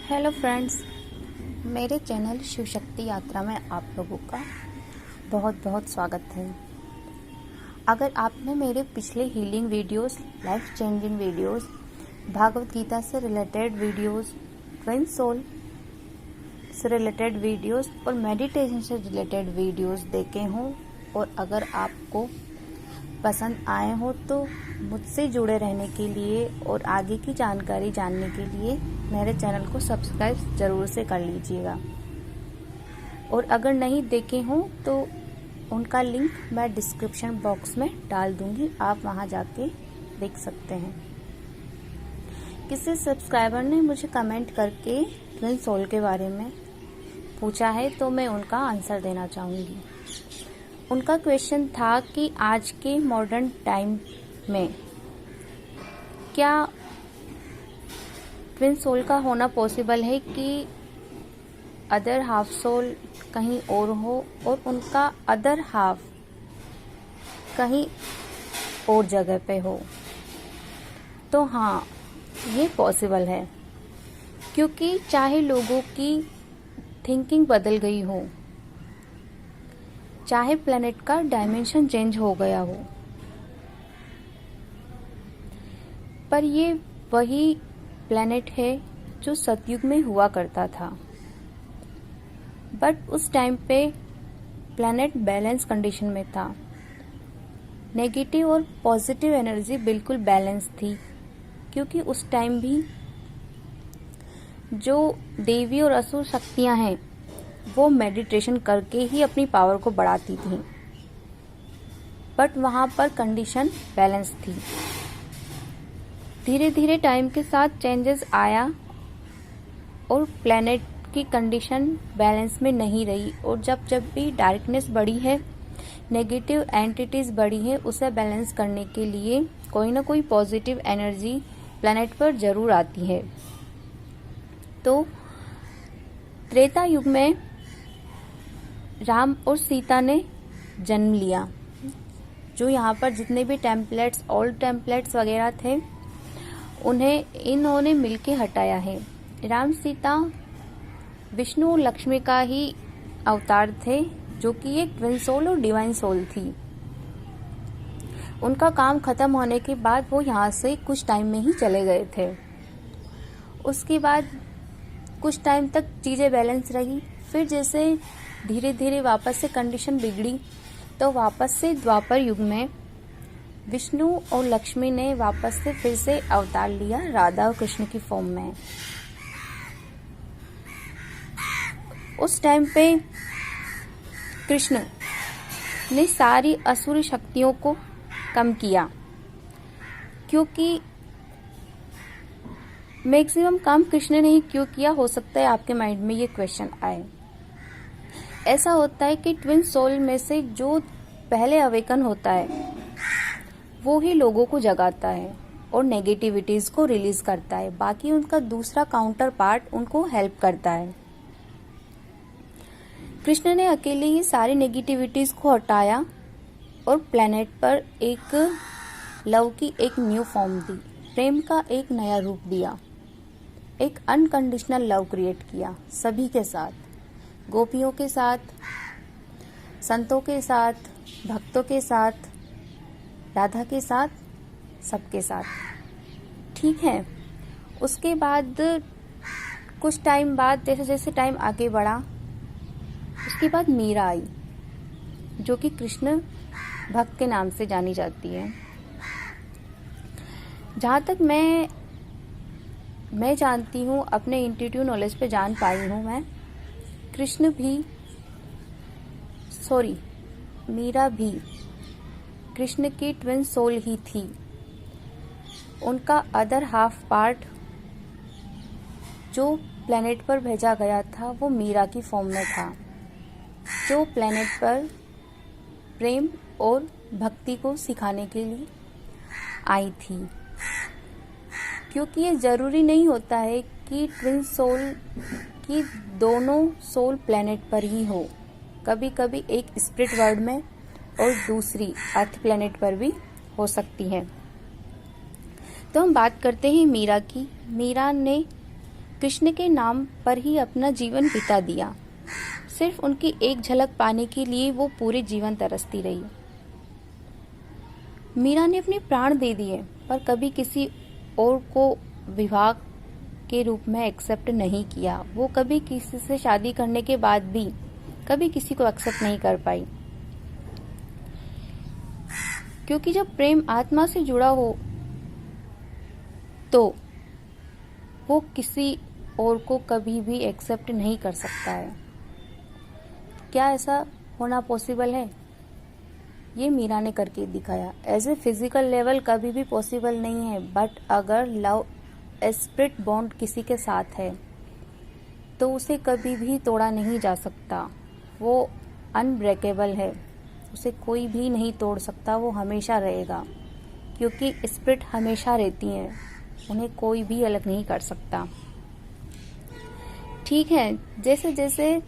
Hello friends, मेरे channel Shiv Shakti यात्रा में आप लोगों का बहुत बहुत स्वागत है। अगर आपने मेरे पिछले healing videos, life changing videos, Bhagavad Gita से रिलेटेड वीडियोस, ट्विन सोल से रिलेटेड वीडियोस और मेडिटेशन से रिलेटेड वीडियोस देखे हों और अगर आपको पसंद आए हो तो मुझसे जुड़े रहने के लिए और आगे की जानकारी जानने के लिए मेरे चैनल को सब्सक्राइब ज़रूर से कर लीजिएगा। और अगर नहीं देखे हों तो उनका लिंक मैं डिस्क्रिप्शन बॉक्स में डाल दूंगी, आप वहां जाके देख सकते हैं। किसी सब्सक्राइबर ने मुझे कमेंट करके ट्विन सोल के बारे में पूछा है तो मैं उनका आंसर देना चाहूँगी। उनका क्वेश्चन था कि आज के मॉडर्न टाइम में क्या ट्विन सोल का होना पॉसिबल है कि अदर हाफ सोल कहीं और हो और उनका अदर हाफ कहीं और जगह पे हो। तो हाँ, ये पॉसिबल है, क्योंकि चाहे लोगों की थिंकिंग बदल गई हो, चाहे प्लेनेट का डायमेंशन चेंज हो गया हो, पर ये वही प्लेनेट है जो सतयुग में हुआ करता था। बट उस टाइम पे प्लेनेट बैलेंस कंडीशन में था। नेगेटिव और पॉजिटिव एनर्जी बिल्कुल बैलेंस थी, क्योंकि उस टाइम भी जो देवी और असुर शक्तियां हैं वो मेडिटेशन करके ही अपनी पावर को बढ़ाती थी। बट वहां पर कंडीशन बैलेंस थी। धीरे धीरे टाइम के साथ चेंजेस आया और प्लेनेट की कंडीशन बैलेंस में नहीं रही, और जब जब भी डार्कनेस बढ़ी है, नेगेटिव एंटिटीज बढ़ी है, उसे बैलेंस करने के लिए कोई ना कोई पॉजिटिव एनर्जी प्लेनेट पर जरूर आती है। तो त्रेता युग में राम और सीता ने जन्म लिया। जो यहाँ पर जितने भी टेम्पलेट्स, ओल्ड टेम्पलेट्स वगैरह थे, उन्हें इन्होंने मिलके हटाया है। राम सीता विष्णु और लक्ष्मी का ही अवतार थे, जो कि एक ट्विन सोल और डिवाइन सोल थी। उनका काम खत्म होने के बाद वो यहाँ से कुछ टाइम में ही चले गए थे। उसके बाद कुछ टाइम तक चीजें बैलेंस रही, फिर जैसे धीरे धीरे वापस से कंडीशन बिगड़ी, तो वापस से द्वापर युग में विष्णु और लक्ष्मी ने वापस से फिर से अवतार लिया राधा और कृष्ण की फॉर्म में। उस टाइम पे कृष्ण ने सारी असुरी शक्तियों को कम किया, क्योंकि मैक्सिमम काम कृष्ण ने ही क्यों किया, हो सकता है आपके माइंड में ये क्वेश्चन आए। ऐसा होता है कि ट्विन सोल में से जो पहले अवेकन होता है वो ही लोगों को जगाता है और नेगेटिविटीज को रिलीज करता है, बाकी उनका दूसरा काउंटर पार्ट उनको हेल्प करता है। कृष्ण ने अकेले ही सारी नेगेटिविटीज को हटाया और प्लेनेट पर एक लव की एक न्यू फॉर्म दी, प्रेम का एक नया रूप दिया, एक अनकंडीशनल लव क्रिएट किया सभी के साथ, गोपियों के साथ, संतों के साथ, भक्तों के साथ, राधा के साथ, सबके साथ। ठीक है। उसके बाद कुछ टाइम बाद, जैसे जैसे टाइम आगे बढ़ा, उसके बाद मीरा आई, जो कि कृष्ण भक्त के नाम से जानी जाती है। जहाँ तक मैं जानती हूँ, अपने इंट्यूटिव नॉलेज पे जान पाई हूँ मैं, मीरा भी कृष्ण की ट्विन सोल ही थी। उनका अदर हाफ पार्ट जो प्लेनेट पर भेजा गया था वो मीरा की फॉर्म में था, जो प्लेनेट पर प्रेम और भक्ति को सिखाने के लिए आई थी। क्योंकि ये जरूरी नहीं होता है कि ट्विन सोल की दोनों सोल प्लेनेट पर ही हो, कभी कभी एक स्पिरिट वर्ल्ड में और दूसरी अर्थ प्लेनेट पर भी हो सकती है। तो हम बात करते हैं मीरा की। मीरा ने कृष्ण के नाम पर ही अपना जीवन बिता दिया। सिर्फ उनकी एक झलक पाने के लिए वो पूरे जीवन तरसती रही। मीरा ने अपने प्राण दे दिए, पर कभी किसी और को विवाह के रूप में एक्सेप्ट नहीं किया। वो कभी किसी से शादी करने के बाद भी कभी किसी को एक्सेप्ट नहीं कर पाई, क्योंकि जब प्रेम आत्मा से जुड़ा हो तो वो किसी और को कभी भी एक्सेप्ट नहीं कर सकता है। क्या ऐसा होना पॉसिबल है? ये मीरा ने करके दिखाया। एज ए फिजिकल लेवल कभी भी पॉसिबल नहीं है, बट अगर लव स्पिरिट बॉन्ड किसी के साथ है तो उसे कभी भी तोड़ा नहीं जा सकता। वो अनब्रेकेबल है, उसे कोई भी नहीं तोड़ सकता। वो हमेशा रहेगा, क्योंकि स्पिरिट हमेशा रहती हैं, उन्हें कोई भी अलग नहीं कर सकता। ठीक है, जैसे जैसे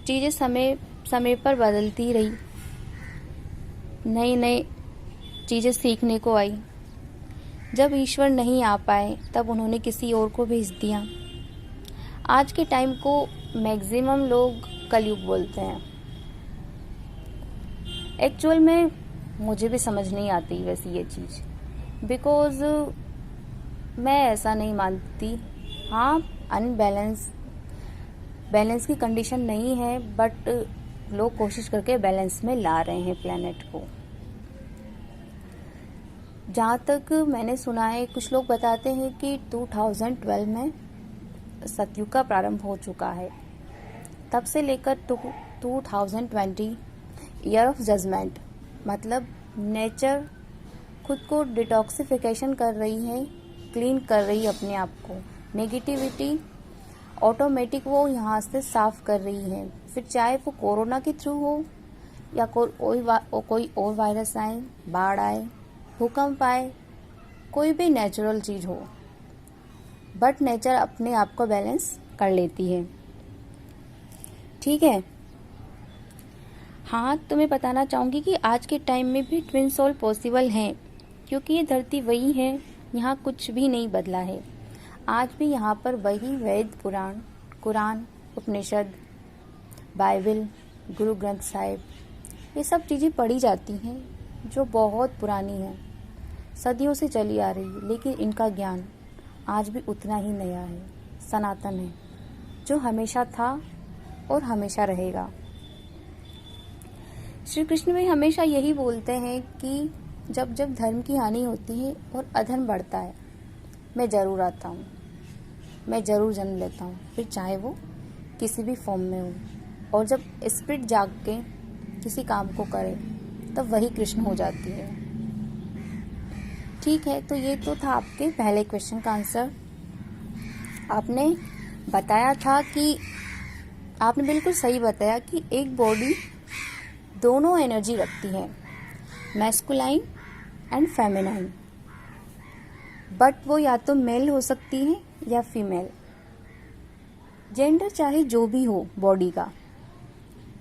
चीजें समय समय पर बदलती रही, नई नई चीजें सीखने को आई। जब ईश्वर नहीं आ पाए तब उन्होंने किसी और को भेज दिया। आज के टाइम को मैक्सिमम लोग कलयुग बोलते हैं। एक्चुअल में मुझे भी समझ नहीं आती वैसी ये चीज़, बिकॉज मैं ऐसा नहीं मानती। हाँ, बैलेंस की कंडीशन नहीं है, बट लोग कोशिश करके बैलेंस में ला रहे हैं प्लेनेट को। जहाँ तक मैंने सुना है, कुछ लोग बताते हैं कि 2012 में सतयुग का प्रारंभ हो चुका है। तब से लेकर 2020 ईयर ऑफ जजमेंट, मतलब नेचर खुद को डिटॉक्सिफिकेशन कर रही है, क्लीन कर रही है अपने आप को। नेगेटिविटी ऑटोमेटिक वो यहाँ से साफ कर रही है। फिर चाहे वो कोरोना के थ्रू हो या कोई और वायरस आए, बाढ़ आए, भूकंप आए, कोई भी नेचुरल चीज हो, बट नेचर अपने आप को बैलेंस कर लेती है। ठीक है। हाँ, तो मैं बताना चाहूँगी कि आज के टाइम में भी ट्विन सोल पॉसिबल हैं, क्योंकि ये धरती वही है, यहाँ कुछ भी नहीं बदला है। आज भी यहाँ पर वही वेद, पुराण, कुरान, उपनिषद, बाइबल, गुरु ग्रंथ साहिब, ये सब चीज़ें पढ़ी जाती हैं जो बहुत पुरानी हैं, सदियों से चली आ रही है। लेकिन इनका ज्ञान आज भी उतना ही नया है, सनातन है, जो हमेशा था और हमेशा रहेगा। श्री कृष्ण भी हमेशा यही बोलते हैं कि जब जब धर्म की हानि होती है और अधर्म बढ़ता है, मैं जरूर आता हूँ, मैं जरूर जन्म लेता हूँ, फिर चाहे वो किसी भी फॉर्म में हो। और जब स्पिरिट जाग के किसी काम को करे तब वही कृष्ण हो जाती है। ठीक है, तो ये तो था आपके पहले क्वेश्चन का आंसर। आपने बताया था कि आपने बिल्कुल सही बताया कि एक बॉडी दोनों एनर्जी रखती है, मैस्कुलाइन एंड फेमिनाइन, बट वो या तो मेल हो सकती है या फीमेल। जेंडर चाहे जो भी हो बॉडी का,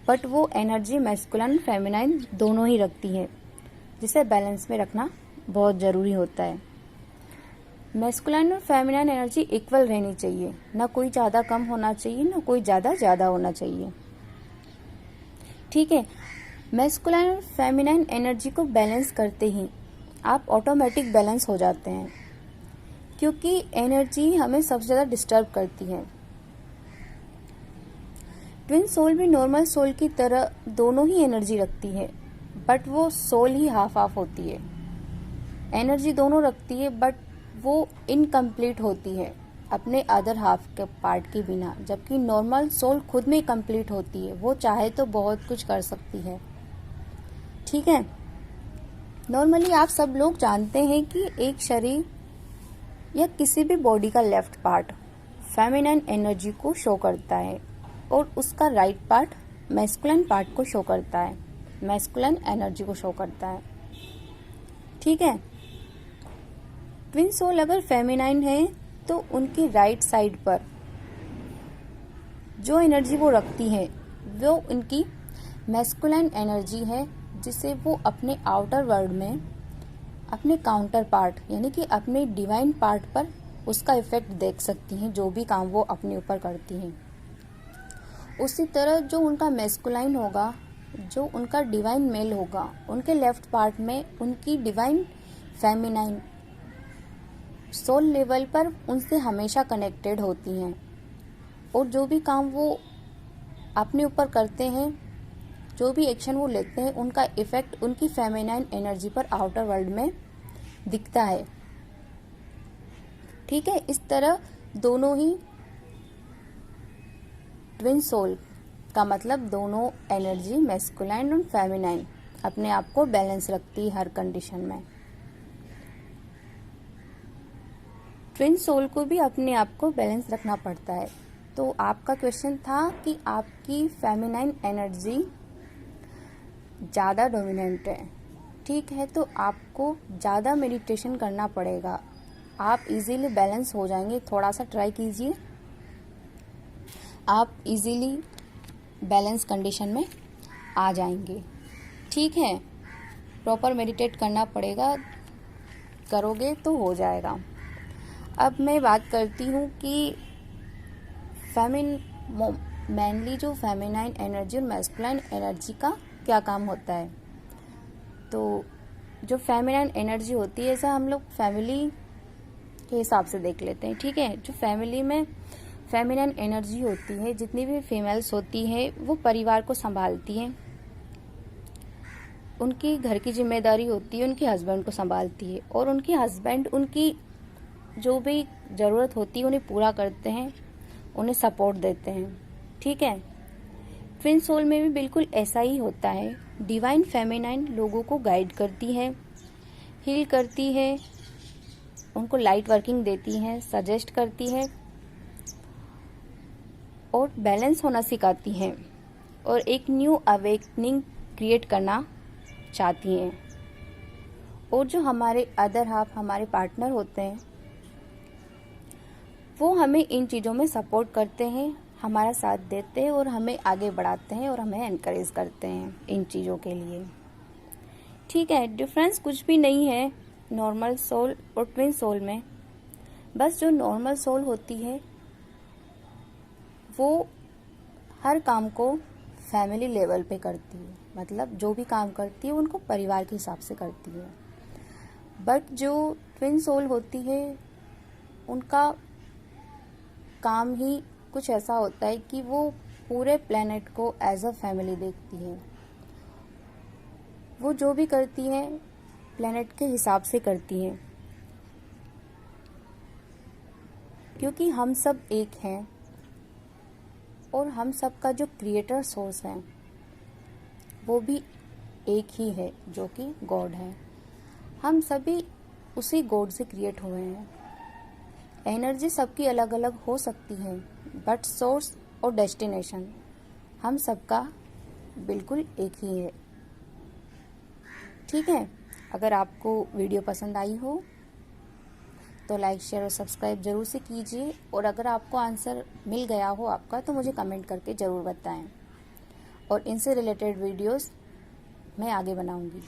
बट वो एनर्जी मैस्कुलाइन फेमिनाइन दोनों ही रखती है, जिसे बैलेंस में रखना बहुत ज़रूरी होता है। मैस्कुलाइन और फेमिनाइन एनर्जी इक्वल रहनी चाहिए, ना कोई ज़्यादा कम होना चाहिए, ना कोई ज़्यादा होना चाहिए। ठीक है, मैस्कुलाइन और फेमिनाइन एनर्जी को बैलेंस करते ही आप ऑटोमेटिक बैलेंस हो जाते हैं, क्योंकि एनर्जी हमें सबसे ज़्यादा डिस्टर्ब करती है। ट्विन सोल भी नॉर्मल सोल की तरह दोनों ही एनर्जी रखती है, बट वो सोल ही हाफ हाफ होती है। एनर्जी दोनों रखती है, बट वो इनकम्प्लीट होती है अपने अदर हाफ के पार्ट के बिना, जबकि नॉर्मल सोल खुद में कंप्लीट होती है। वो चाहे तो बहुत कुछ कर सकती है। ठीक है, नॉर्मली आप सब लोग जानते हैं कि एक शरीर या किसी भी बॉडी का लेफ्ट पार्ट फेमिनाइन एनर्जी को शो करता है और उसका राइट पार्ट मैस्कुलाइन पार्ट को शो करता है, मैस्कुलाइन एनर्जी को शो करता है। ठीक है, ट्विन सोल अगर फेमिनाइन है तो उनकी राइट साइड पर जो एनर्जी वो रखती है वो उनकी मैस्कुलाइन एनर्जी है, जिसे वो अपने आउटर वर्ल्ड में अपने काउंटर पार्ट यानी कि अपने डिवाइन पार्ट पर उसका इफ़ेक्ट देख सकती हैं, जो भी काम वो अपने ऊपर करती हैं। उसी तरह जो उनका मैस्कुलाइन होगा, जो उनका डिवाइन मेल होगा, उनके लेफ्ट पार्ट में उनकी डिवाइन फेमिनाइन सोल लेवल पर उनसे हमेशा कनेक्टेड होती हैं। और जो भी काम वो अपने ऊपर करते हैं, जो भी एक्शन वो लेते हैं, उनका इफ़ेक्ट उनकी फेमिनाइन एनर्जी पर आउटर वर्ल्ड में दिखता है। ठीक है, इस तरह दोनों ही ट्विन सोल का मतलब दोनों एनर्जी मैस्कुलाइन और फेमिनाइन अपने आप को बैलेंस रखती है हर कंडीशन में। ट्विन सोल को भी अपने आप को बैलेंस रखना पड़ता है। तो आपका क्वेश्चन था कि आपकी फेमिनाइन एनर्जी ज़्यादा डोमिनेंट है। ठीक है, तो आपको ज़्यादा मेडिटेशन करना पड़ेगा, आप इजीली बैलेंस हो जाएंगे। थोड़ा सा ट्राई कीजिए, आप इजीली बैलेंस कंडीशन में आ जाएंगे। ठीक है, प्रॉपर मेडिटेट करना पड़ेगा, करोगे तो हो जाएगा। अब मैं बात करती हूँ कि मेनली जो फेमिनाइन एनर्जी और मैस्कुलाइन एनर्जी का क्या काम होता है। तो जो फेमिनाइन एनर्जी होती है, ऐसा हम लोग फैमिली के हिसाब से देख लेते हैं। ठीक है, जो फैमिली में फेमिनाइन एनर्जी होती है, जितनी भी फीमेल्स होती है, वो परिवार को संभालती हैं, उनकी घर की जिम्मेदारी होती है, उनके हस्बैंड को संभालती है, और उनके हस्बैंड उनकी जो भी ज़रूरत होती है उन्हें पूरा करते हैं, उन्हें सपोर्ट देते हैं। ठीक है, ट्विन सोल में भी बिल्कुल ऐसा ही होता है। डिवाइन फेमिनाइन लोगों को गाइड करती है, हील करती है, उनको लाइट वर्किंग देती है, सजेस्ट करती है और बैलेंस होना सिखाती हैं, और एक न्यू अवेकनिंग क्रिएट करना चाहती हैं। और जो हमारे अदर हाफ, हमारे पार्टनर होते हैं, वो हमें इन चीज़ों में सपोर्ट करते हैं, हमारा साथ देते हैं और हमें आगे बढ़ाते हैं और हमें एनकरेज करते हैं इन चीज़ों के लिए। ठीक है, डिफरेंस कुछ भी नहीं है नॉर्मल सोल और ट्विन सोल में। बस जो नॉर्मल सोल होती है वो हर काम को फैमिली लेवल पे करती है, मतलब जो भी काम करती है उनको परिवार के हिसाब से करती है। बट जो ट्विन सोल होती है उनका काम ही कुछ ऐसा होता है कि वो पूरे प्लेनेट को एज अ फैमिली देखती है। वो जो भी करती है प्लेनेट के हिसाब से करती है, क्योंकि हम सब एक हैं और हम सब का जो क्रिएटर सोर्स है वो भी एक ही है, जो कि गॉड है। हम सभी उसी गॉड से क्रिएट हुए हैं। एनर्जी सबकी अलग अलग हो सकती है, बट सोर्स और डेस्टिनेशन हम सबका बिल्कुल एक ही है। ठीक है, अगर आपको वीडियो पसंद आई हो तो लाइक, शेयर और सब्सक्राइब जरूर से कीजिए, और अगर आपको आंसर मिल गया हो आपका तो मुझे कमेंट करके ज़रूर बताएं, और इनसे रिलेटेड वीडियोस मैं आगे बनाऊंगी।